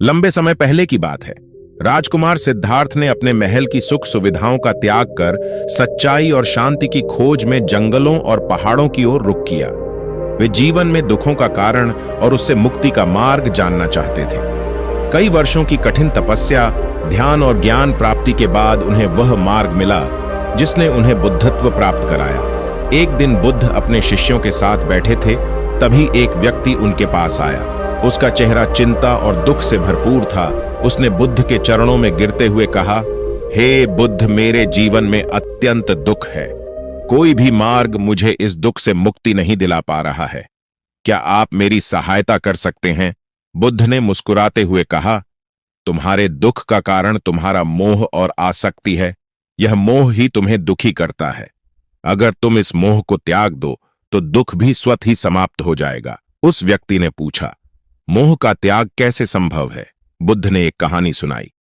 लंबे समय पहले की बात है। राजकुमार सिद्धार्थ ने अपने महल की सुख सुविधाओं का त्याग कर सच्चाई और शांति की खोज में जंगलों और पहाड़ों की ओर रुख किया। वे जीवन में दुखों का कारण और उससे मुक्ति का मार्ग जानना चाहते थे। कई वर्षों की कठिन तपस्या, ध्यान और ज्ञान प्राप्ति के बाद उन्हें वह मार्ग मिला जिसने उन्हें बुद्धत्व प्राप्त कराया। एक दिन बुद्ध अपने शिष्यों के साथ बैठे थे, तभी एक व्यक्ति उनके पास आया। उसका चेहरा चिंता और दुख से भरपूर था। उसने बुद्ध के चरणों में गिरते हुए कहा, हे बुद्ध, मेरे जीवन में अत्यंत दुख है। कोई भी मार्ग मुझे इस दुख से मुक्ति नहीं दिला पा रहा है। क्या आप मेरी सहायता कर सकते हैं? बुद्ध ने मुस्कुराते हुए कहा, तुम्हारे दुख का कारण तुम्हारा मोह और आसक्ति है। यह मोह ही तुम्हें दुखी करता है। अगर तुम इस मोह को त्याग दो तो दुख भी स्वतः ही समाप्त हो जाएगा। उस व्यक्ति ने पूछा, मोह का त्याग कैसे संभव है? बुद्ध ने एक कहानी सुनाई।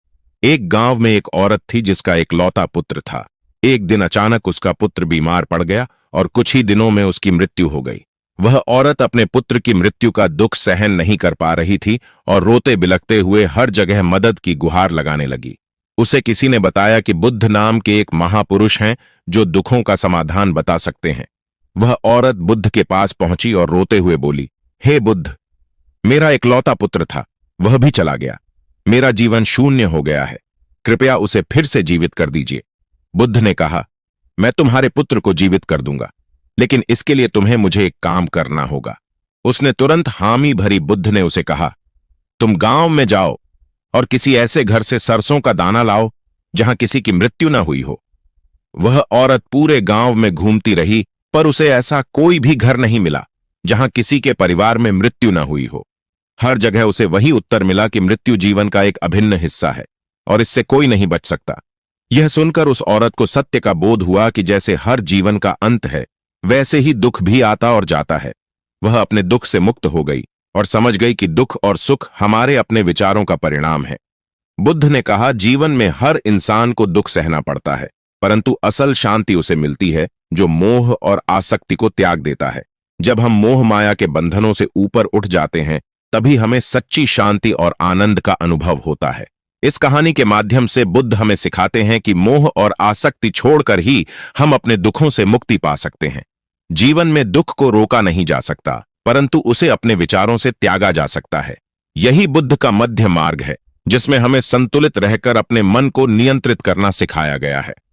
एक गांव में एक औरत थी जिसका इकलौता पुत्र था। एक दिन अचानक उसका पुत्र बीमार पड़ गया और कुछ ही दिनों में उसकी मृत्यु हो गई। वह औरत अपने पुत्र की मृत्यु का दुख सहन नहीं कर पा रही थी और रोते बिलखते हुए हर जगह मदद की गुहार लगाने लगी। उसे किसी ने बताया कि बुद्ध नाम के एक महापुरुष हैं जो दुखों का समाधान बता सकते हैं। वह औरत बुद्ध के पास पहुंची और रोते हुए बोली, हे बुद्ध, मेरा इकलौता पुत्र था, वह भी चला गया। मेरा जीवन शून्य हो गया है। कृपया उसे फिर से जीवित कर दीजिए। बुद्ध ने कहा, मैं तुम्हारे पुत्र को जीवित कर दूंगा, लेकिन इसके लिए तुम्हें मुझे एक काम करना होगा। उसने तुरंत हामी भरी। बुद्ध ने उसे कहा, तुम गांव में जाओ और किसी ऐसे घर से सरसों का दाना लाओ जहां किसी की मृत्यु न हुई हो। वह औरत पूरे गांव में घूमती रही, पर उसे ऐसा कोई भी घर नहीं मिला जहां किसी के परिवार में मृत्यु न हुई हो। हर जगह उसे वही उत्तर मिला कि मृत्यु जीवन का एक अभिन्न हिस्सा है और इससे कोई नहीं बच सकता। यह सुनकर उस औरत को सत्य का बोध हुआ कि जैसे हर जीवन का अंत है, वैसे ही दुख भी आता और जाता है। वह अपने दुख से मुक्त हो गई और समझ गई कि दुख और सुख हमारे अपने विचारों का परिणाम है। बुद्ध ने कहा, जीवन में हर इंसान को दुख सहना पड़ता है, परंतु असल शांति उसे मिलती है जो मोह और आसक्ति को त्याग देता है। जब हम मोह माया के बंधनों से ऊपर उठ जाते हैं, तभी हमें सच्ची शांति और आनंद का अनुभव होता है। इस कहानी के माध्यम से बुद्ध हमें सिखाते हैं कि मोह और आसक्ति छोड़कर ही हम अपने दुखों से मुक्ति पा सकते हैं। जीवन में दुख को रोका नहीं जा सकता, परंतु उसे अपने विचारों से त्यागा जा सकता है। यही बुद्ध का मध्य मार्ग है, जिसमें हमें संतुलित रहकर अपने मन को नियंत्रित करना सिखाया गया है।